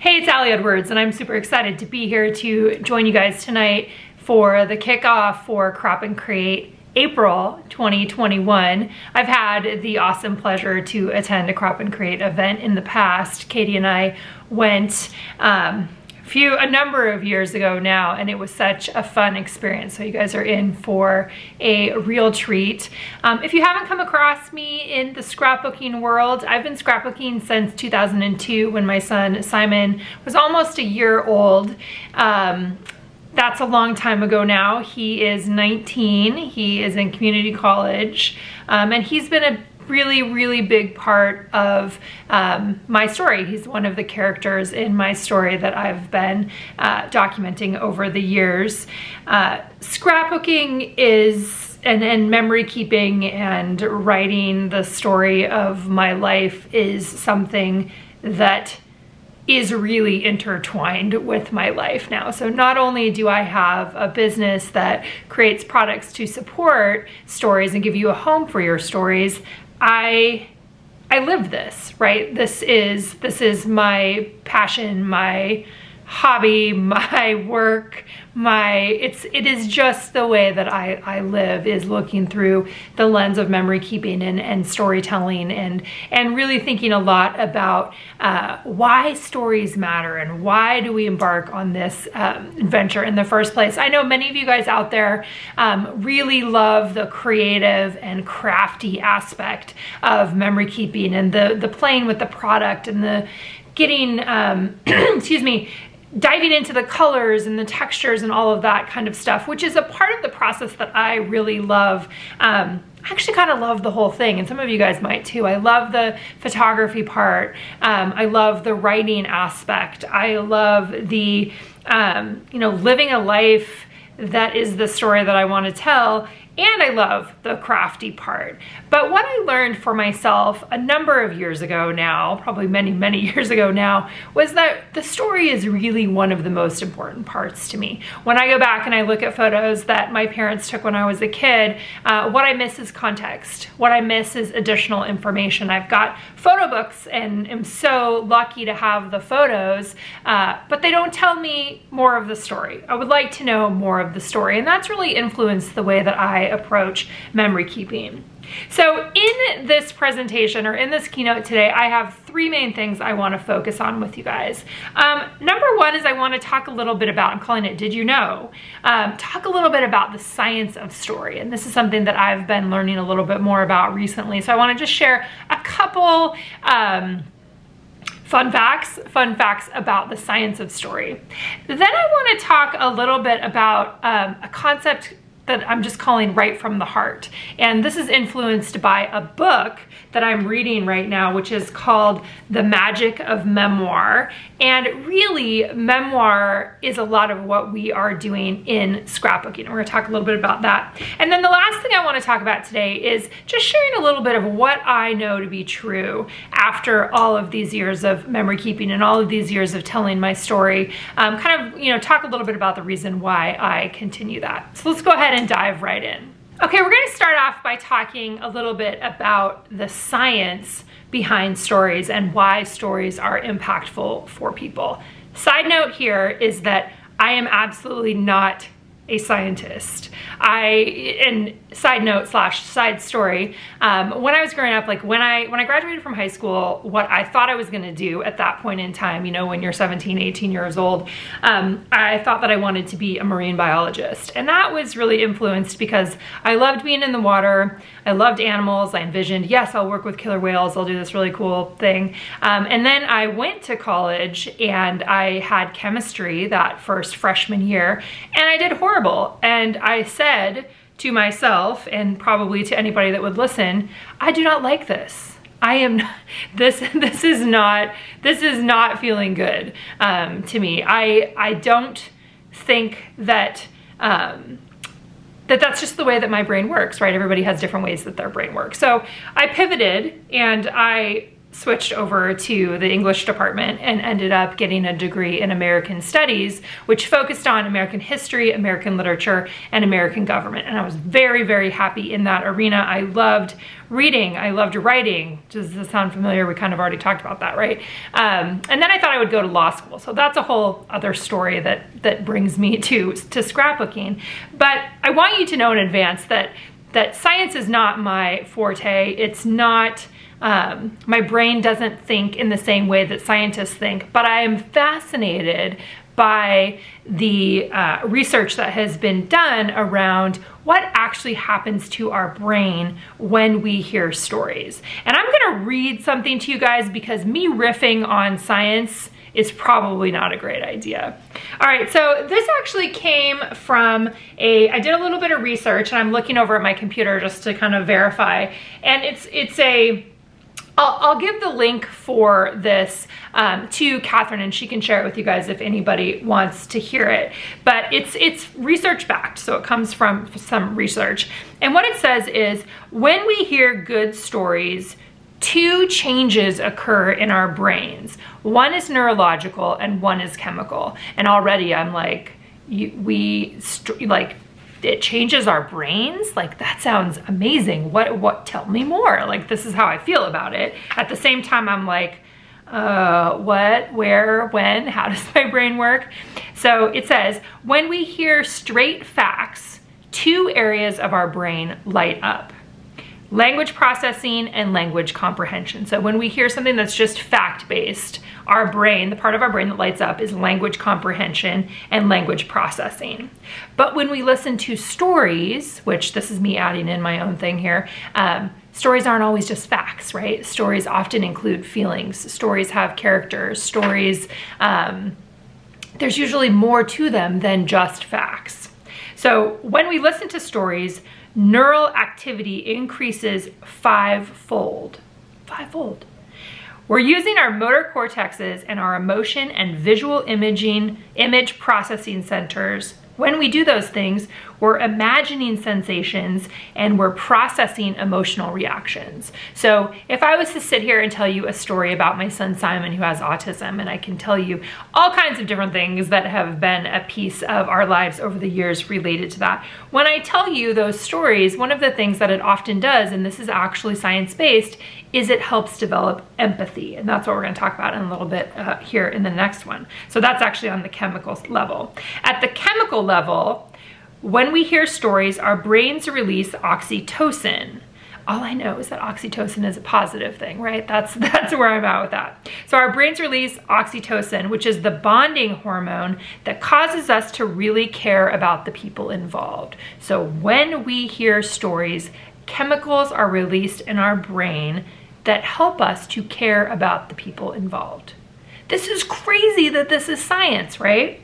Hey, it's Allie Edwards, and I'm super excited to be here to join you guys tonight for the kickoff for Crop and Create April 2021. I've had the awesome pleasure to attend a Crop and Create event in the past. Katie and I went a number of years ago now, and it was such a fun experience. So you guys are in for a real treat. If you haven't come across me in the scrapbooking world, I've been scrapbooking since 2002 when my son Simon was almost a year old. That's a long time ago now. He is 19, he is in community college, and he's been a really big part of my story. He's one of the characters in my story that I've been documenting over the years. Scrapbooking is, and memory keeping and writing the story of my life is something that is really intertwined with my life now. So not only do I have a business that creates products to support stories and give you a home for your stories, I live this, right? This is my passion, my hobby, my work, it is just the way that I live, is looking through the lens of memory keeping and storytelling and really thinking a lot about why stories matter and why do we embark on this adventure in the first place. I know many of you guys out there really love the creative and crafty aspect of memory keeping and the playing with the product and the getting, excuse me, diving into the colors and the textures and all of that kind of stuff, which is a part of the process that I really love. I actually kind of love the whole thing, and some of you guys might too. I love the photography part. I love the writing aspect. I love the, living a life that is the story that I want to tell. And I love the crafty part. But what I learned for myself a number of years ago now, probably many years ago now, was that the story is really one of the most important parts to me. When I go back and I look at photos that my parents took when I was a kid, what I miss is context. What I miss is additional information. I've got photo books and am so lucky to have the photos, but they don't tell me more of the story. I would like to know more of the story, and that's really influenced the way that I approach memory keeping. So in this presentation, or in this keynote today, I have three main things I want to focus on with you guys. Number one is I want to talk a little bit about, I'm calling it Did You Know? Talk a little bit about the science of story. And this is something that I've been learning a little bit more about recently. So I want to just share a couple fun facts about the science of story. Then I want to talk a little bit about a concept that I'm just calling Right from the Heart. And this is influenced by a book that I'm reading right now, which is called The Magic of Memoir. And really, memoir is a lot of what we are doing in scrapbooking. We're gonna talk a little bit about that. And then the last thing I wanna talk about today is just sharing a little bit of what I know to be true after all of these years of memory keeping and all of these years of telling my story. Talk a little bit about the reason why I continue that. So let's go ahead and dive right in. Okay, we're going to start off by talking a little bit about the science behind stories and why stories are impactful for people. Side note here is that I am absolutely not a scientist. And side note slash side story, when I was growing up, like when I graduated from high school, what I thought I was gonna do at that point in time, when you're 17, 18 years old, I thought that I wanted to be a marine biologist. And that was really influenced because I loved being in the water, I loved animals, I envisioned, yes, I'll work with killer whales, I'll do this really cool thing. And then I went to college and I had chemistry that first freshman year, and I did horrible. And I said to myself, and probably to anybody that would listen, I do not like this. I am, this is not feeling good to me. I don't think that, that's just the way that my brain works, right? Everybody has different ways that their brain works. So I pivoted and I switched over to the English department and ended up getting a degree in American Studies, which focused on American history, American literature, and American government. And I was very, very happy in that arena. I loved reading, I loved writing. Does this sound familiar? We kind of already talked about that, right? And then I thought I would go to law school. So that's a whole other story that brings me to scrapbooking. But I want you to know in advance that science is not my forte. It's not, my brain doesn't think in the same way that scientists think, but I am fascinated by the research that has been done around what actually happens to our brain when we hear stories. And I'm gonna read something to you guys because me riffing on science is probably not a great idea. All right, so this actually came from I did a little bit of research, and I'm looking over at my computer just to kind of verify. And I'll give the link for this to Catherine, and she can share it with you guys if anybody wants to hear it. But it's research backed, so it comes from some research. And what it says is, when we hear good stories, two changes occur in our brains. One is neurological and one is chemical. And already I'm like, it changes our brains? Like, that sounds amazing. What, tell me more. Like, this is how I feel about it. At the same time, I'm like, what, where, when, how does my brain work? So it says, when we hear straight facts, two areas of our brain light up: language processing and language comprehension. So when we hear something that's just fact-based, our brain, the part of our brain that lights up, is language comprehension and language processing. But when we listen to stories, which this is me adding in my own thing here, stories aren't always just facts, right? Stories often include feelings. Stories have characters. Stories, there's usually more to them than just facts. So when we listen to stories, neural activity increases fivefold. We're using our motor cortexes and our emotion and visual image processing centers. When we do those things, we're imagining sensations and we're processing emotional reactions. So if I was to sit here and tell you a story about my son Simon, who has autism, and I can tell you all kinds of different things that have been a piece of our lives over the years related to that. When I tell you those stories, one of the things that it often does, and this is actually science-based, is it helps develop empathy. And that's what we're gonna talk about in a little bit here in the next one. So that's actually on the chemical level. At the chemical level, when we hear stories, our brains release oxytocin. All I know is that oxytocin is a positive thing, right? That's where I'm at with that. So our brains release oxytocin, which is the bonding hormone that causes us to really care about the people involved. So when we hear stories, chemicals are released in our brain that help us to care about the people involved. This is crazy that this is science, right?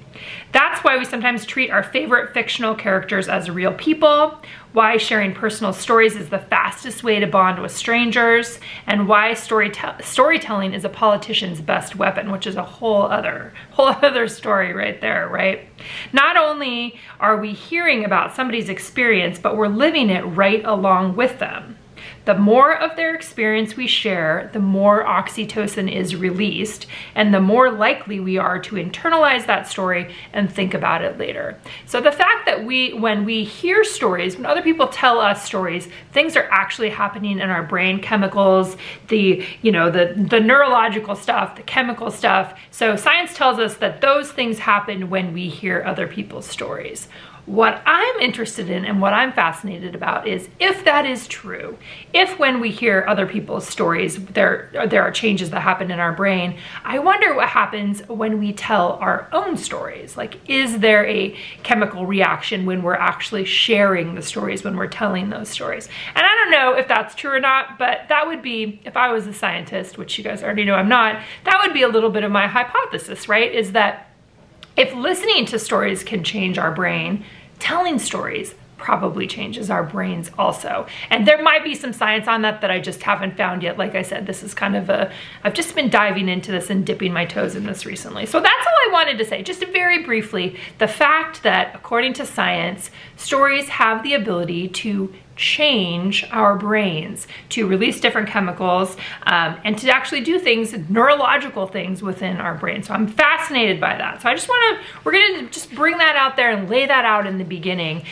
That's why we sometimes treat our favorite fictional characters as real people, why sharing personal stories is the fastest way to bond with strangers, and why storytelling is a politician's best weapon, which is a whole other story right there, right? Not only are we hearing about somebody's experience, but we're living it right along with them. The more of their experience we share, the more oxytocin is released, and the more likely we are to internalize that story and think about it later. So the fact that when we hear stories, when other people tell us stories, things are actually happening in our brain, chemicals, the neurological stuff, the chemical stuff. So science tells us that those things happen when we hear other people's stories. What I'm interested in and what I'm fascinated about is, if that is true, if when we hear other people's stories, there are changes that happen in our brain, I wonder what happens when we tell our own stories. Like, is there a chemical reaction when we're actually sharing the stories, when we're telling those stories? And I don't know if that's true or not, but that would be, if I was a scientist, which you guys already know I'm not, that would be a little bit of my hypothesis, right? Is that if listening to stories can change our brain, telling stories probably changes our brains also. And there might be some science on that I just haven't found yet. Like I said, this is kind of I've just been diving into this and dipping my toes in this recently. So that's all I wanted to say, just very briefly, the fact that according to science, stories have the ability to change our brains to release different chemicals and to actually do things, neurological things within our brain. So I'm fascinated by that. So I just we're gonna just bring that out there and lay that out in the beginning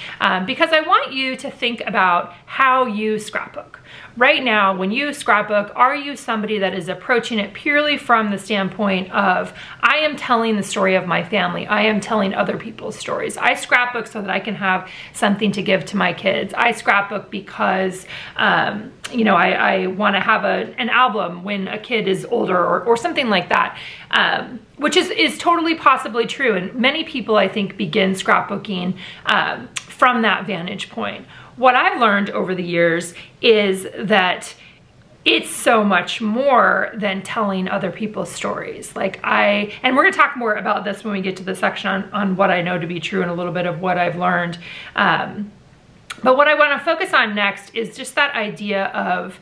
because I want you to think about how you scrapbook. Right now, when you scrapbook, are you somebody that is approaching it purely from the standpoint of, I am telling the story of my family, I am telling other people's stories. I scrapbook so that I can have something to give to my kids. I scrapbook because, you know, I want to have an album when a kid is older or something like that, which is totally possibly true. And many people, I think, begin scrapbooking from that vantage point. What I've learned over the years is that it's so much more than telling other people's stories. And we're gonna talk more about this when we get to the section on what I know to be true and a little bit of what I've learned. But what I wanna focus on next is just that idea of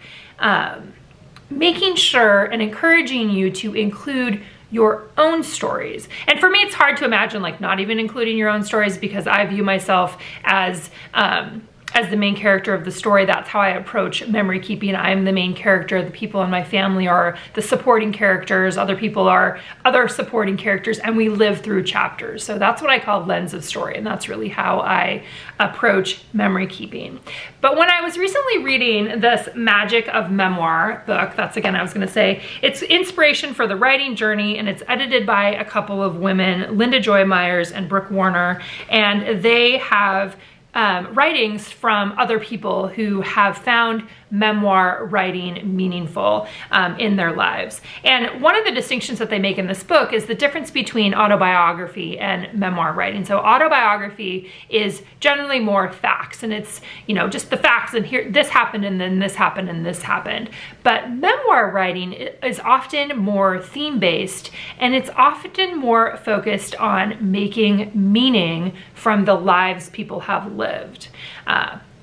making sure and encouraging you to include your own stories. And for me, it's hard to imagine like not even including your own stories because I view myself as the main character of the story. That's how I approach memory keeping. I'm the main character. The people in my family are the supporting characters. Other people are other supporting characters, and we live through chapters. So that's what I call lens of story, and that's really how I approach memory keeping. But when I was recently reading this Magic of Memoir book, that's again, I was gonna say, it's inspiration for the writing journey, and it's edited by a couple of women, Linda Joy Myers and Brooke Warner, and they have writings from other people who have found memoir writing meaningful in their lives. And one of the distinctions that they make in this book is the difference between autobiography and memoir writing. So autobiography is generally more facts, and it's, you know, just the facts, and here this happened and then this happened and this happened. But memoir writing is often more theme-based, and it's often more focused on making meaning from the lives people have lived.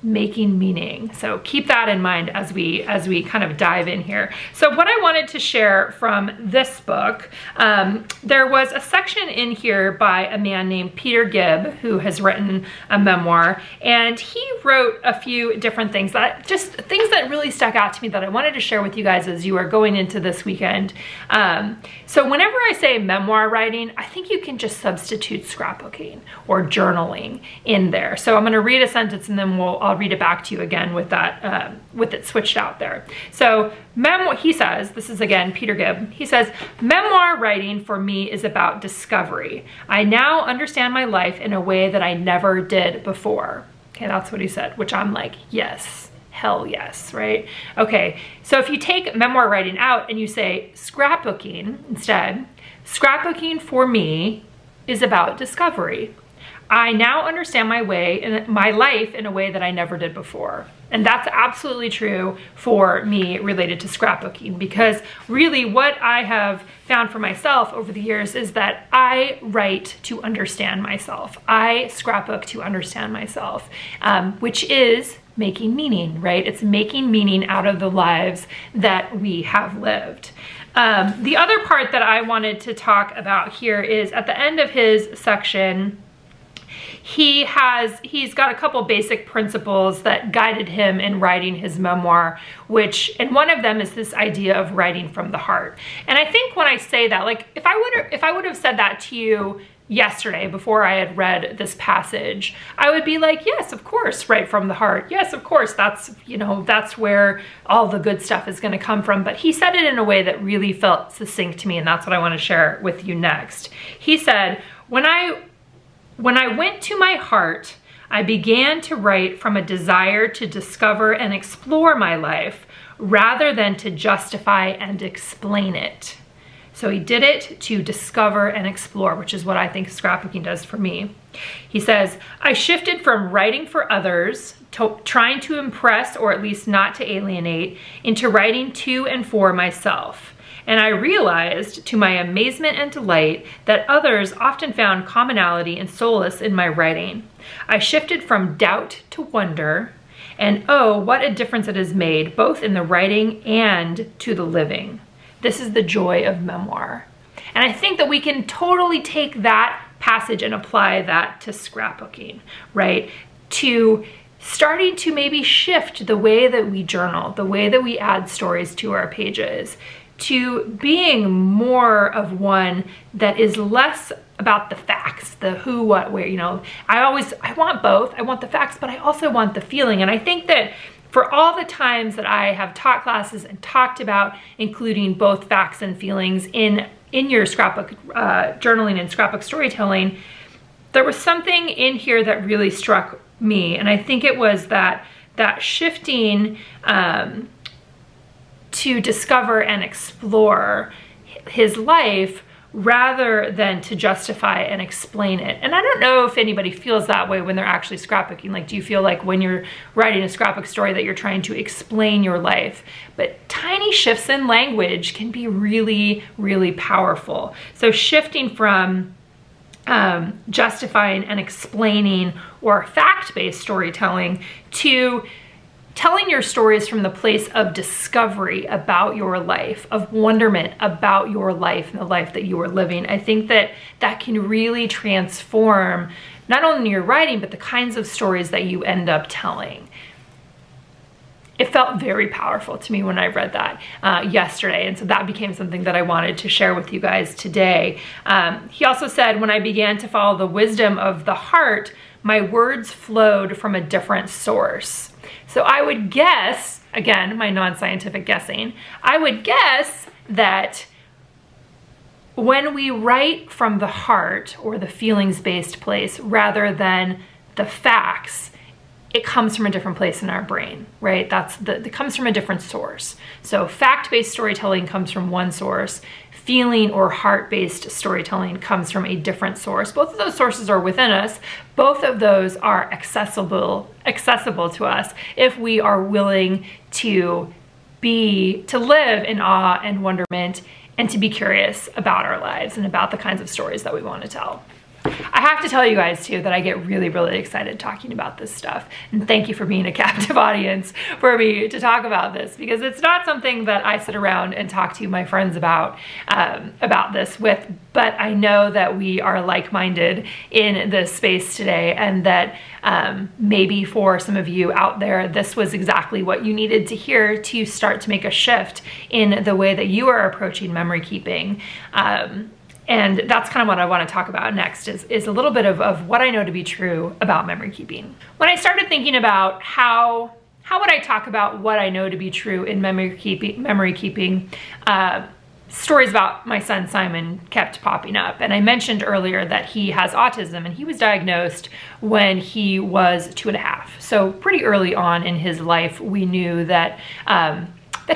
Making meaning. So keep that in mind as we kind of dive in here. So what I wanted to share from this book, there was a section in here by a man named Peter Gibb, who has written a memoir, and he wrote a few different things that really stuck out to me that I wanted to share with you guys as you are going into this weekend. So whenever I say memoir writing, I think you can just substitute scrapbooking or journaling in there. So I'm going to read a sentence and then I'll read it back to you again with that, with it switched out there. So he says, this is again Peter Gibb, he says, memoir writing for me is about discovery. I now understand my life in a way that I never did before. Okay, that's what he said, which I'm like, yes. Hell yes, right? Okay, so if you take memoir writing out and you say scrapbooking instead, scrapbooking for me is about discovery. I now understand my life in a way that I never did before. And that's absolutely true for me related to scrapbooking, because really what I have found for myself over the years is that I write to understand myself. I scrapbook to understand myself, which is making meaning, right? It's making meaning out of the lives that we have lived. The other part that I wanted to talk about here is at the end of his section, he's got a couple basic principles that guided him in writing his memoir, and one of them is this idea of writing from the heart. And I think when I say that, like if I would have said that to you yesterday before I had read this passage, I would be like, yes, of course, write from the heart. Yes, of course, that's where all the good stuff is going to come from. But he said it in a way that really felt succinct to me, and that's what I want to share with you next. He said, when I went to my heart, I began to write from a desire to discover and explore my life rather than to justify and explain it. So he did it to discover and explore, which is what I think scrapbooking does for me. He says, I shifted from writing for others, trying to impress or at least not to alienate, into writing to and for myself. And I realized, to my amazement and delight, that others often found commonality and solace in my writing. I shifted from doubt to wonder, and oh, what a difference it has made, both in the writing and to the living. This is the joy of memoir. And I think that we can totally take that passage and apply that to scrapbooking, right? To starting to maybe shift the way that we journal, the way that we add stories to our pages, to being more of one that is less about the facts, the who, what, where, you know. I want both. I want the facts, but I also want the feeling. And I think that for all the times that I have taught classes and talked about including both facts and feelings in your scrapbook journaling and scrapbook storytelling, there was something in here that really struck me. And I think it was that shifting to discover and explore his life rather than to justify and explain it. And I don't know if anybody feels that way when they're actually scrapbooking. Like, do you feel like when you're writing a scrapbook story that you're trying to explain your life? But tiny shifts in language can be really, really powerful. So shifting from justifying and explaining or fact-based storytelling to telling your stories from the place of discovery about your life, of wonderment about your life and the life that you are living. I think that that can really transform not only your writing, but the kinds of stories that you end up telling. It felt very powerful to me when I read that yesterday, and so that became something that I wanted to share with you guys today. He also said, when I began to follow the wisdom of the heart, my words flowed from a different source. So I would guess, again, my non-scientific guessing, I would guess that when we write from the heart or the feelings-based place rather than the facts, it comes from a different place in our brain, right? It comes from a different source. So fact-based storytelling comes from one source. Feeling or heart-based storytelling comes from a different source. Both of those sources are within us. Both of those are accessible to us if we are willing to live in awe and wonderment and to be curious about our lives and about the kinds of stories that we want to tell. I have to tell you guys too that I get really, really excited talking about this stuff. And thank you for being a captive audience for me to talk about this, because it's not something that I sit around and talk to my friends about this with, but I know that we are like-minded in this space today, and that maybe for some of you out there, this was exactly what you needed to hear to start to make a shift in the way that you are approaching memory keeping. And that's kind of what I want to talk about next, is a little bit of what I know to be true about memory keeping. When I started thinking about how would I talk about what I know to be true in memory keeping, stories about my son Simon kept popping up. And I mentioned earlier that he has autism, and he was diagnosed when he was 2.5. So pretty early on in his life, we knew that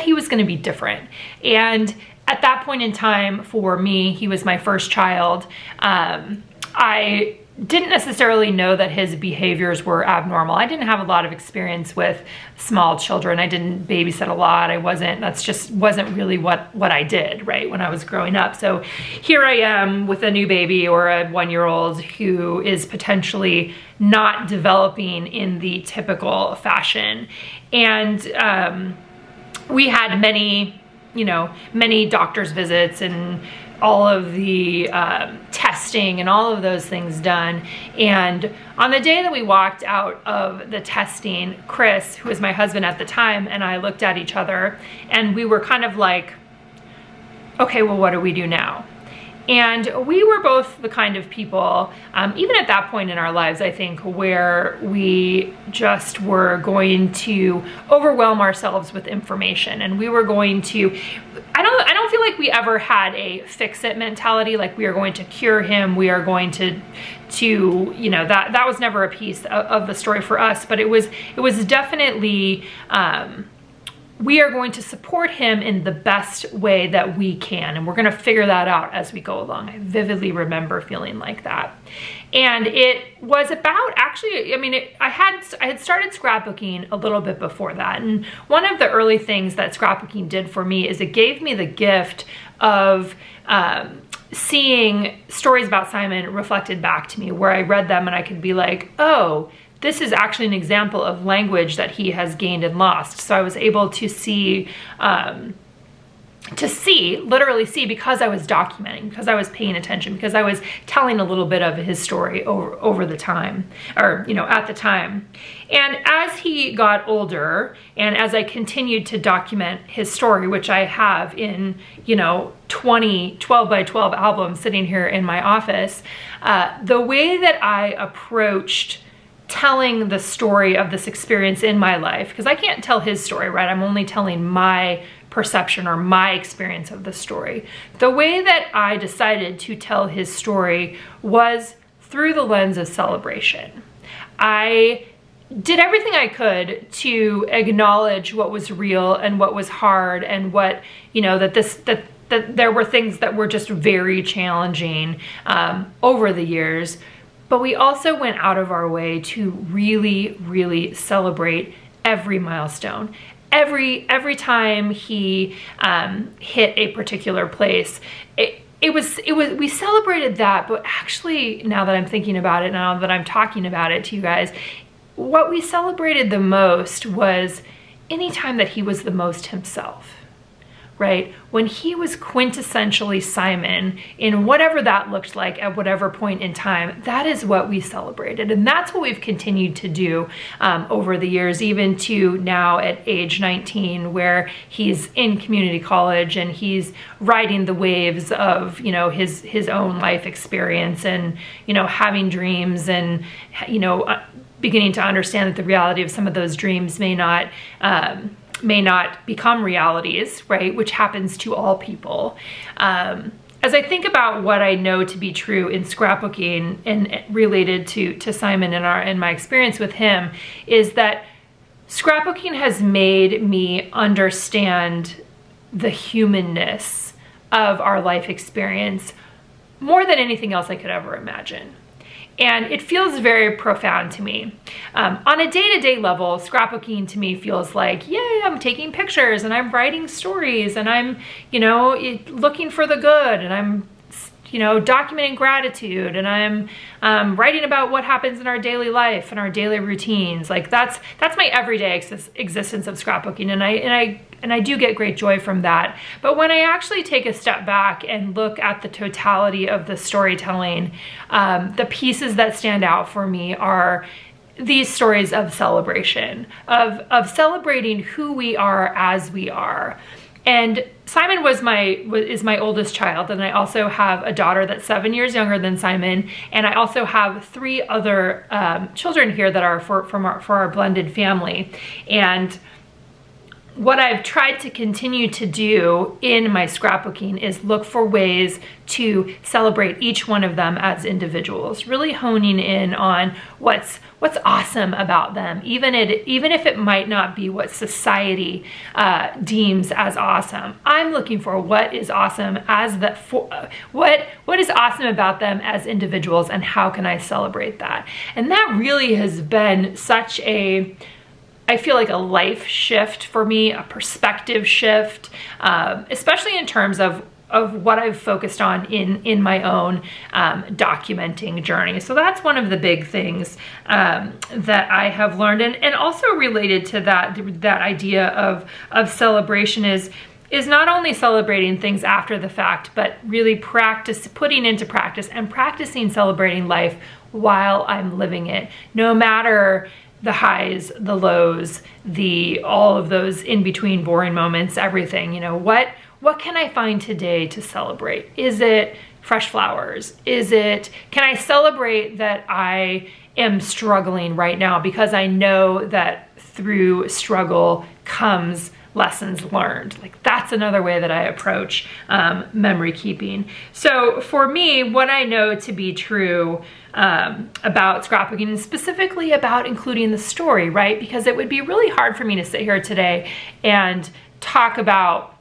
he was going to be different. And at that point in time, for me, he was my first child. I didn't necessarily know that his behaviors were abnormal. I didn't have a lot of experience with small children. I didn't babysit a lot. That's just wasn't really what I did, right, when I was growing up. So here I am with a new baby, or a 1-year-old who is potentially not developing in the typical fashion. And we had many doctor's visits and all of the testing and all of those things done. And on the day that we walked out of the testing, Chris, who was my husband at the time, and I looked at each other, and we were kind of like, okay, well, what do we do now? And we were both the kind of people, even at that point in our lives, I think, where we just were going to overwhelm ourselves with information. And we were going to, I don't feel like we ever had a fix-it mentality, like we are going to cure him, we are going to that was never a piece of the story for us. But it was definitely, we are going to support him in the best way that we can, and we're going to figure that out as we go along. I vividly remember feeling like that. And it was about, actually, I had started scrapbooking a little bit before that. And one of the early things that scrapbooking did for me is it gave me the gift of seeing stories about Simon reflected back to me, where I read them and I could be like, oh, this is actually an example of language that he has gained and lost. So I was able to see to see, literally see, because I was documenting, because I was paying attention, because I was telling a little bit of his story over the time, or, you know, at the time. And as he got older, and as I continued to document his story, which I have in, you know, 12 by 12 albums sitting here in my office, the way that I approached telling the story of this experience in my life, because I can't tell his story, right? I'm only telling my perception or my experience of the story. The way that I decided to tell his story was through the lens of celebration. I did everything I could to acknowledge what was real and what was hard, and what, you know, that there were things that were just very challenging over the years. But we also went out of our way to really, really celebrate every milestone. Every time he hit a particular place, we celebrated that. But actually, now that I'm thinking about it, now that I'm talking about it to you guys, what we celebrated the most was anytime that he was the most himself, right? When he was quintessentially Simon, in whatever that looked like at whatever point in time, that is what we celebrated. And that's what we've continued to do over the years, even to now at age 19, where he's in community college and he's riding the waves of, you know, his own life experience, and, you know, having dreams, and, you know, beginning to understand that the reality of some of those dreams may not become realities, right? Which happens to all people. As I think about what I know to be true in scrapbooking and related to Simon and my experience with him, is that scrapbooking has made me understand the humanness of our life experience more than anything else I could ever imagine. And it feels very profound to me. On a day-to-day level, scrapbooking to me feels like, yeah, I'm taking pictures and I'm writing stories and I'm, you know, looking for the good, and I'm, you know, documenting gratitude, and I'm writing about what happens in our daily life and our daily routines. Like that's my everyday existence of scrapbooking, and I do get great joy from that. But when I actually take a step back and look at the totality of the storytelling, the pieces that stand out for me are these stories of celebration, of celebrating who we are as we are. And Simon is my oldest child, and I also have a daughter that's 7 years younger than Simon, and I also have 3 other children here that are for our blended family. And what I've tried to continue to do in my scrapbooking is look for ways to celebrate each one of them as individuals, really honing in on what's awesome about them, even if it might not be what society deems as awesome. I'm looking for what is awesome what is awesome about them as individuals, and how can I celebrate that? And that really has been such a, I feel like, a life shift for me, a perspective shift, especially in terms of what I've focused on in my own documenting journey. So that's one of the big things that I have learned, and also related to that idea of celebration is not only celebrating things after the fact, but really putting into practice and practicing celebrating life while I'm living it, no matter the highs, the lows, all of those in between boring moments, everything. You know, what can I find today to celebrate? Is it fresh flowers? Can I celebrate that I am struggling right now, because I know that through struggle comes lessons learned. Like, that's another way that I approach memory keeping. So for me, what I know to be true about scrapbooking, and specifically about including the story, right? Because it would be really hard for me to sit here today and talk about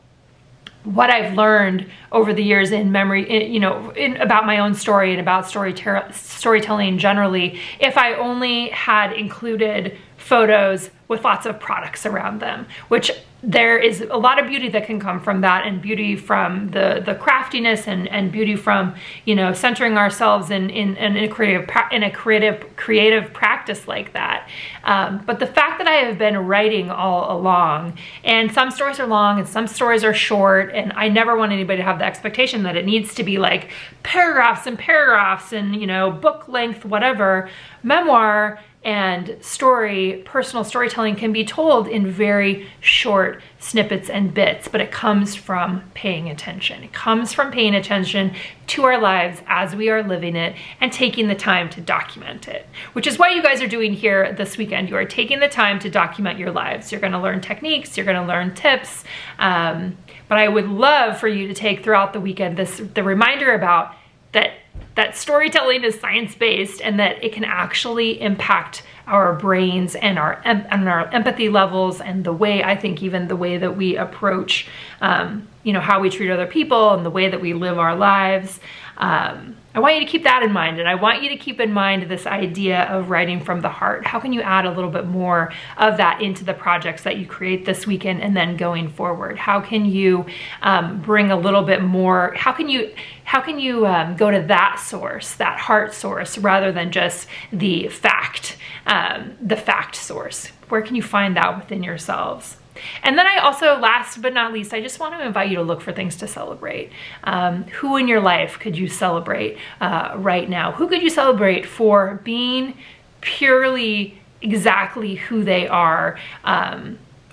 what I've learned over the years in memory, about my own story and about storytelling generally, if I only had included photos with lots of products around them, which there is a lot of beauty that can come from that, and beauty from the craftiness, and beauty from, you know, centering ourselves in a creative practice like that. But the fact that I have been writing all along, and some stories are long and some stories are short, and I never want anybody to have the expectation that it needs to be like paragraphs and paragraphs and, you know, book length, whatever. Memoir and personal storytelling can be told in very short snippets and bits, but it comes from paying attention. It comes from paying attention to our lives as we are living it and taking the time to document it, which is what you guys are doing here this weekend. You are taking the time to document your lives. You're gonna learn techniques, you're gonna learn tips, but I would love for you to take throughout the weekend the reminder about that storytelling is science-based, and that it can actually impact our brains and our empathy levels, and the way, I think even the way that we approach, you know, how we treat other people and the way that we live our lives. I want you to keep that in mind, and I want you to keep in mind this idea of writing from the heart. How can you add a little bit more of that into the projects that you create this weekend and then going forward? How can you bring a little bit more? How can you go to that source, that heart source, rather than just the fact source? Where can you find that within yourselves? And then I also, last but not least, I just want to invite you to look for things to celebrate. Who in your life could you celebrate right now? Who could you celebrate for being purely exactly who they are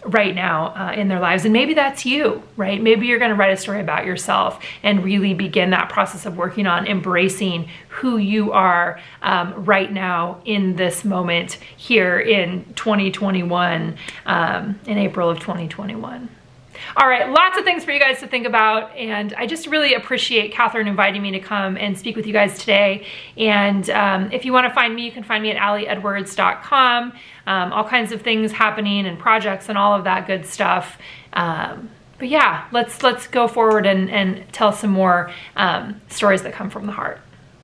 right now in their lives? And maybe that's you, right? Maybe you're going to write a story about yourself and really begin that process of working on embracing who you are right now in this moment here in 2021, in April of 2021. All right, lots of things for you guys to think about, and I just really appreciate Catherine inviting me to come and speak with you guys today. And if you want to find me, you can find me at allieedwards.com. All kinds of things happening and projects and all of that good stuff. But yeah, let's go forward and tell some more stories that come from the heart.